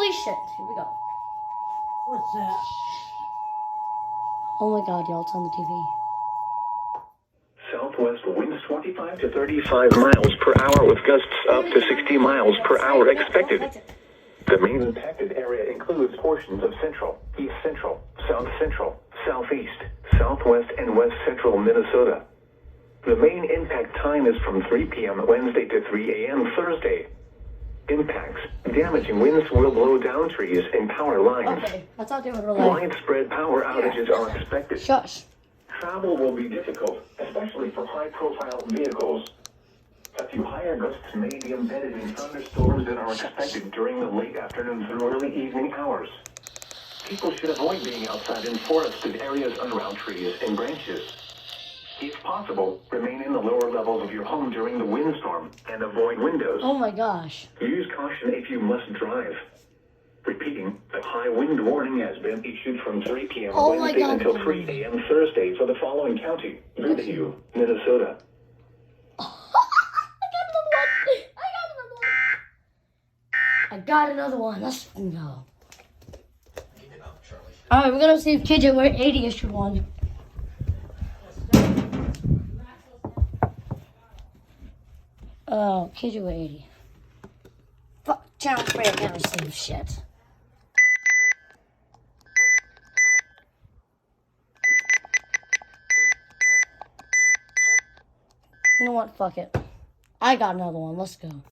Holy shit. Here we go. What's that? Oh my god, y'all, it's on the TV. Southwest winds 25 to 35 miles per hour with gusts up to 60 miles per hour expected. The main impacted area includes portions of central, east central, south central, southeast, southwest, and west central Minnesota. The main impact time is from 3 p.m. Wednesday to 3 a.m. Thursday. Impacts. Damaging winds will blow down trees and power lines. Okay, I thought they would relate. Widespread power outages are expected. Shush. Travel will be difficult, especially for high-profile vehicles. A few higher gusts may be embedded in thunderstorms that are expected during the late afternoon through early evening hours. People should avoid being outside in forested areas around trees and branches. If possible, remain in the lower levels of your home during the windstorm and avoid windows. Oh my gosh. Use caution if you must drive. Repeating, a high wind warning has been issued from 3 p.m. Oh my Wednesday God. until 3 a.m. Thursday for the following county: Goodhue, Minnesota. I got another one. Let's go. Alright, we're gonna see if KJ were 80 issued one. Oh, KJ were 80. Fuck, channel 3, I can't receive shit. You know what? Fuck it. I got another one. Let's go.